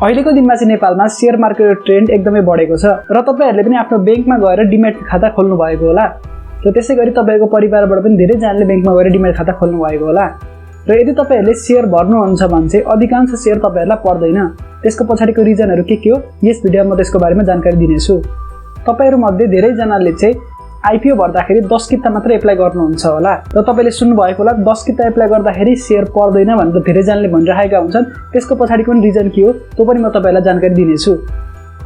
अहिलेको दिनमा चाहिँ नेपालमा शेयर मार्केटको ट्रेन्ड एकदमै बढेको छ र तपाईहरुले पनि आफ्नो बैंकमा गएर डिमेट खाता खोल्नु भएको होला र त्यसैगरी तपाईको परिवारबाट पनि धेरै जनाले बैंकमा गएर डिमेट खाता खोल्नु भएको होला र यदि तपाईहरुले शेयर भर्नुहुन्छ भने चाहिँ अधिकांश शेयर तपाईहरुलाई पर्दैन। त्यसको पछाडीको रिजनहरु के हो यस भिडियोमा म त्यसको बारेमा जानकारी दिनेछु। तपाईहरु मध्ये धेरै जनाले चाहिँ आईपीओ भर्दाखेरि 10 किता मात्र एप्लाई गर्नुहुन्छ होला र तपाईले सुन्नु भएको होला 10 किता एप्लाई गर्दाखेरि शेयर पर्दैन भनेर धेरै जनाले भनिरहेका हुन्छन्। त्यसको पछाडीको पनि रिजन के हो त्यो पनि म तपाईलाई जानकारी दिनेछु।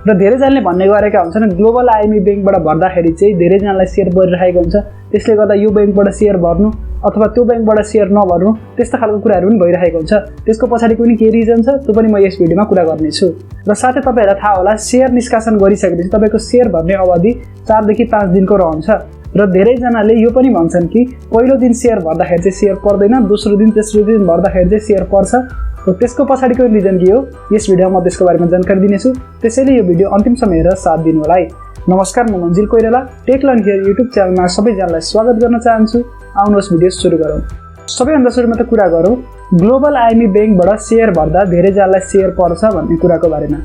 र धेरै जनाले भन्ने गरेका हुन्छन् ग्लोबल आईएमई बैंकबाट भर्दाखेरि चाहिँ धेरै जनालाई शेयर परिरहेको हुन्छ, त्यसले गर्दा यो बैंकबाट शेयर भर्नु अथवा त्यो बैंकबाट शेयर नभर्नु त्यस्ता खालको कुराहरु पनि भइरहेको हुन्छ। त्यसको पछाडीको पनि के रिजन छ त्यो पनि म यस भिडियोमा कुरा गर्नेछु। र साथै तपाईहरुलाई थाहा होला शेयर निष्कासन गरिसकेपछि तपाईको शेयर भर्ने अवधि 4 देखि 5 दिनको रहन्छ र धेरै जनाले यो पनि भन्छन् कि पहिलो दिन शेयर भर्दाखेरि चाहिँ शेयर पर्दैन, दोस्रो दिन तेस्रो दिन भर्दाखेरि चाहिँ शेयर पर्छ। र त्यसको पछाडीको रिजन के हो यस भिडियोमा म त्यसको बारेमा जानकारी दिनेछु। त्यसैले यो भिडियो अन्तिमसम्म हेरेर साथ दिनु होला है। नमस्कार, म Manjil Koirala tech learn here YouTube च्यानलमा सबैजनालाई स्वागत गर्न चाहन्छु। आउनुहोस् भिडियो सुरु गरौँ। सबैभन्दा सुरुमा त कुरा गरौँ ग्लोबल आईएमई बैंकबाट शेयर भर्दा धेरै जनालाई शेयर पर्छ भन्ने कुराको बारेमा।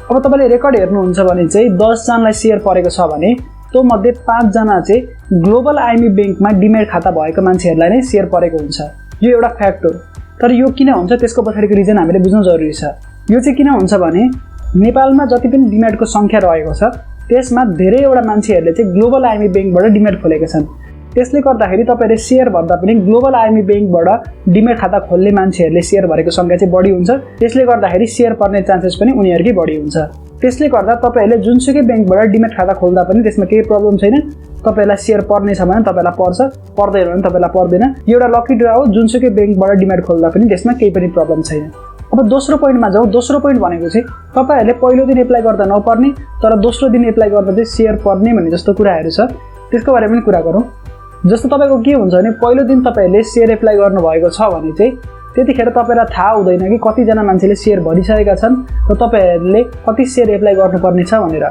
अब तपाईले रेकर्ड हेर्नुहुन्छ भने चाहिँ 10 जनालाई शेयर परेको छ भने त्यो मध्ये 5 जना चाहिँ ग्लोबल आईएमई बैंकमा डिमेट खाता भएको मान्छेहरुलाई नै शेयर परेको हुन्छ। यो एउटा फ्याक्ट हो। तर यो किन हुन्छ त्यसको पछाडीको रिजन हामीले बुझ्नु जरुरी छ। यो चाहिँ किन हुन्छ भने नेपालमा जति पनि डिमेटको संख्या रहेको छ त्यसमा धेरैवटा मान्छेहरुले चाहिँ ग्लोबल आईएमई बैंकबाट डिमेट खोलेका छन्। त्यसले गर्दाखेरि तपाईले शेयर भर्दा पनि ग्लोबल आईएमई बैंकबाट डिमेट खाता खोल्ने मान्छेहरुले शेयर भरेको संख्या चाहिँ बढी हुन्छ। त्यसले गर्दाखेरि शेयर पर्ने चान्सेस पनि उनीहरुकै बढी हुन्छ। त्यसले गर्दा तपाईहरुले जुनसुकै बैंकबाट डिमेट खाता खोल्दा पनि त्यसमा केही प्रब्लम छैन। तपाईलाई शेयर पर्ने छ भने तपाईलाई पर्छ, पर्दैन भने तपाईलाई पर्दैन। यो एउटा लकी ड्रा हो। जुनसुकै बैंकबाट डिमेट खोल्दा पनि त्यसमा केही पनि प्रब्लम छैन। अब दोस्रो पोइन्टमा जाउँ। दोस्रो पोइन्ट भनेको चाहिँ तपाईहरुले पहिलो दिन एप्लाई गर्दा नपर्ने तर दोस्रो दिन एप्लाई गर्दा चाहिँ शेयर पर्ने भन्ने जस्तो कुराहरु छ। त्यसको बारेमा पनि कुरा गरौँ। जस्तो तपाईको के हुन्छ भने पहिलो दिन तपाईहरुले शेयर एप्लाई गर्नु भएको छ भने चाहिँ त्यतिखेर तपाईलाई थाहा हुँदैन कि कति जना मान्छेले शेयर भरिसकेका छन् र तपाईहरुले कति शेयर एप्लाई गर्नुपर्ने छ भनेर।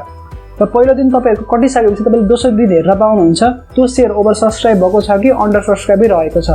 र पहिलो दिन तपाईहरुको कटिसकेपछि तपाईले दोस्रो दिन हेरेर पाउनुहुन्छ त्यो शेयर ओभर सब्स्क्राइब भएको छ कि अन्डर सब्स्क्राइबै रहेको छ।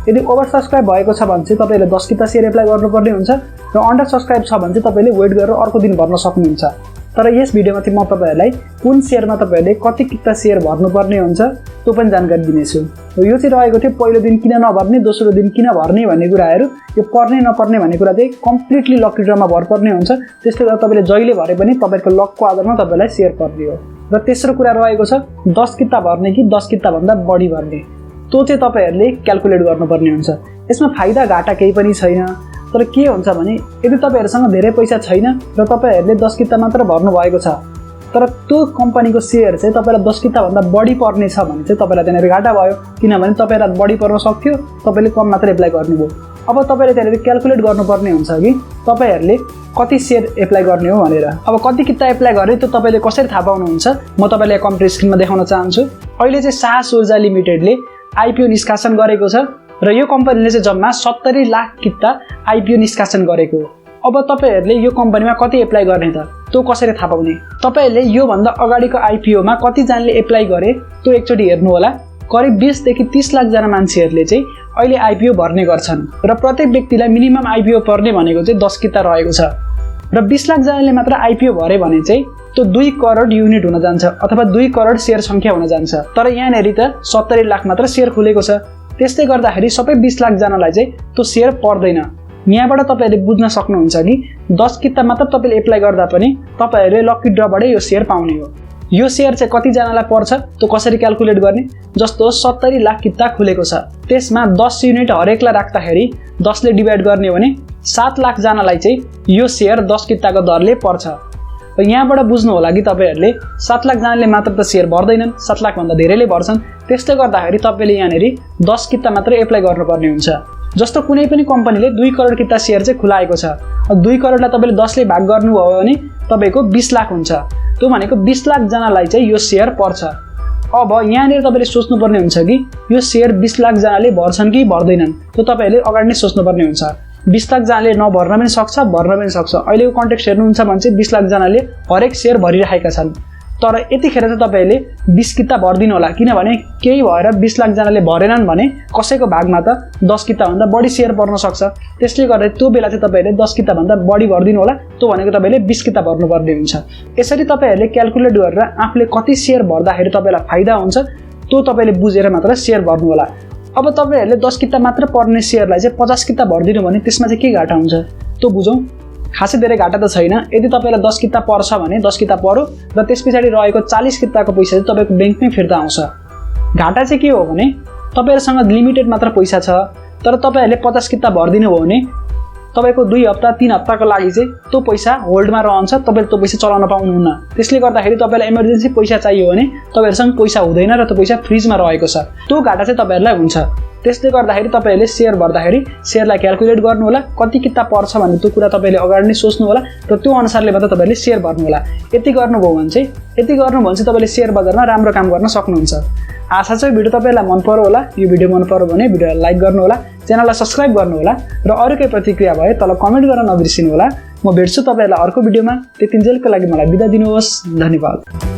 यदि ओभर सब्स्क्राइब भएको छ भने चाहिँ तपाईले 10 किता शेयर एप्लाई गर्नुपर्ने हुन्छ र अन्डर सब्स्क्राइब छ भने चाहिँ तपाईले वेट गरेर अर्को दिन भर्न सक्नुहुन्छ। तर यस भिडियोमा चाहिँ म तपाईहरुलाई कुन शेयरमा तपाईहरुले कति किता शेयर भर्नुपर्ने हुन्छ त्यो पनि जानकारी दिनेछु। यो चाहिँ रहेको थियो पहिलो दिन किन नभर्ने दोस्रो दिन किन भर्ने भन्ने कुराहरु। यो पर्ने नपर्ने भन्ने कुरा चाहिँ कम्प्लिटली लकी ड्रामा भर पर्ने हुन्छ। त्यसले गर्दा तपाईले जहिले भरे पनि तपाईहरुको लकको आधारमा तपाईलाई शेयर पर्ने हो। र तेस्रो कुरा रहेको छ 10 किता भर्ने कि 10 किता भन्दा बढी भर्ने। त्यो चाहिँ तपाईहरुले क्याल्कुलेट गर्नुपर्ने हुन्छ। यसमा फाइदा घाटा केही पनि छैन। तर के हुन्छ भने यदि तपाईहरुसँग धेरै पैसा छैन र तपाईहरुले 10 किता मात्र भर्नु भएको छ तर त्यो कम्पनीको शेयर चाहिँ तपाईलाई 10 किता भन्दा बढी पर्ने छ भने चाहिँ तपाईलाई त्यहाँ घाटा भयो। किनभने तपाईलाई बढी पर्न सक्थ्यो, तपाईले कम मात्र एप्लाई गर्नुभयो। अब तपाईले त्यहाँ क्याल्कुलेट गर्नुपर्ने हुन्छ कि तपाईहरुले कति शेयर एप्लाई गर्ने हो भनेर। अब कति किता एप्लाई गरे त्यो तपाईले कसरी थाहा पाउनुहुन्छ म तपाईलाई कम्प्युटर स्क्रिनमा देखाउन चाहन्छु। अहिले चाहिँ साहस ऊर्जा लिमिटेडले आईपीओ निष्कासन गरेको छ र यो कम्पनीले चाहिँ जम्मा 70 लाख किता आईपीओ निष्कासन गरेको हो। अब तपाईहरुले यो कम्पनीमा कति एप्लाई गर्ने त त्यो कसरी थाहा पाउने? तपाईहरुले यो भन्दा अगाडिको आईपीओमा कति जनाले एप्लाई गरे त्यो एकचोटी हेर्नु होला। करिब 20 देखि 30 लाख जना मान्छेहरुले चाहिँ अहिले आईपीओ भर्ने गर्छन् र प्रत्येक व्यक्तिलाई मिनिमम आईपीओ पर्ने भनेको चाहिँ 10 किता रहेको छ। र 20 लाख जनाले मात्र आईपीओ भरे भने चाहिँ त्यो 2 करोड युनिट हुन जान्छ अथवा 2 करोड शेयर संख्या हुन जान्छ। तर यहाँनेरि त 70 लाख मात्र शेयर खुलेको छ। त्यसले गर्दाखेरि सबै 20 लाख जनालाई चाहिँ त्यो शेयर पर्दैन। यहाँबाट तपाईहरुले बुझ्न सक्नुहुन्छ कि 10 किता मात्र तपाईले एप्लाई गर्दा पनि तपाईहरुले लकी ड्राबाटै यो शेयर पाउने हो। यो शेयर चाहिँ कति जनालाई पर्छ त्यो कसरी क्याल्कुलेट गर्ने? जस्तो 70 लाख किता खुलेको छ त्यसमा 10 युनिट हरेकलाई राख्दाखेरि 10 ले डिभाइड गर्ने हो भने 7 लाख जनालाई चाहिँ यो शेयर 10 किताको दरले पर्छ। र यहाँबाट बुझ्नु होला कि तपाईहरुले 7 लाख जनाले मात्र त शेयर भर्दैनन्, 7 लाख भन्दा धेरैले भर्छन्। त्यसले गर्दाखेरि तपाईले यहाँनेरि 10 किता मात्र एप्लाई गर्नुपर्ने हुन्छ। जस्तो कुनै पनि कम्पनीले 2 करोड किता शेयर चाहिँ खुलाएको छ। 2 करोडलाई तपाईले 10 ले भाग गर्नुभयो भने तपाईको 20 लाख हुन्छ। त्यो भनेको 20 लाख जनालाई चाहिँ यो शेयर पर्छ। अब यहाँनेर तपाईले सोच्नुपर्ने हुन्छ कि यो शेयर 20 लाख जनाले भर्छन् कि भर्दैनन् त्यो तपाईहरुले अगाडि नै सोच्नुपर्ने हुन्छ। 20 लाख जनाले नभर्न पनि सक्छ, भर्न पनि सक्छ। अहिलेको कन्टेक्स्ट हेर्नुहुन्छ भने चाहिँ 20 लाख जनाले हरेक शेयर भरिरहेका छन्। तर यतिखेर चाहिँ तपाईले 20 किता भर्दिनु होला किनभने केही भएर 20 लाख जनाले भरेनन् भने कसैको भागमा त 10 किता भन्दा बढी शेयर पर्न सक्छ। त्यसले गर्दा त्यो बेला चाहिँ तपाईले 10 किता भन्दा बढी भर्दिनु होला। त्यो भनेको तपाईले 20 किता भर्नुपर्ने हुन्छ। यसरी तपाईहरुले क्याल्कुलेट गरेर आफूले कति शेयर भर्दाखेरि तपाईलाई फाइदा हुन्छ त्यो तपाईले बुझेर मात्र शेयर भर्नु होला। अब तपाईहरुले 10 किता मात्र पर्ने शेयरलाई चाहिँ 50 किता भर्दिनु भने त्यसमा चाहिँ के घाटा हुन्छ त्यो बुझौं। खासै धेरै घाटा त छैन। यदि तपाईलाई 10 किता पर्छ भने 10 किता पर्यो र त्यसपछि रहेको 40 किताको पैसा चाहिँ तपाईको बैंकमै फिर्ता आउँछ। घाटा चाहिँ के हो भने तपाईहरुसँग लिमिटेड मात्र पैसा छ तर तपाईहरुले 50 किता भर्दिनु भयो भने तपाईको 2 हप्ता 3 हप्ताको लागि चाहिँ त्यो पैसा होल्डमा रहन्छ। तपाईले त्यो पैसा चलाउन पाउनुहुन्न। त्यसले गर्दाखेरि तपाईलाई इमर्जेन्सी पैसा चाहियो भने तपाईहरुसँग पैसा हुँदैन र त्यो पैसा फ्रिजमा रहेको छ। त्यो घाटा चाहिँ तपाईहरुलाई हुन्छ। त्यसले गर्दाखेरि तपाईहरुले शेयर भर्दाखेरि शेयरलाई क्याल्कुलेट गर्नु होला कति किता पर्छ भन्ने त्यो कुरा तपाईले अगाडि नै सोच्नु होला र त्यो अनुसारले मात्र तपाईले शेयर भर्नु होला। यति गर्नुभयो भने चाहिँ तपाईले शेयर बजारमा राम्रो काम गर्न सक्नुहुन्छ। आशा छ भिडियो तपाईलाई मन पर्यो होला। यो भिडियो मन पर्यो भने भिडियोलाई लाइक गर्नु होला, च्यानललाई सब्स्क्राइब गर्नु होला र अरु कुनै प्रतिक्रिया भए तल कमेन्ट गर्न नबिर्सिनु होला। म भेट्छु तपाईलाई अर्को भिडियोमा। त्यतिन्जेलको लागि मलाई बिदा दिनुहोस्। धन्यवाद।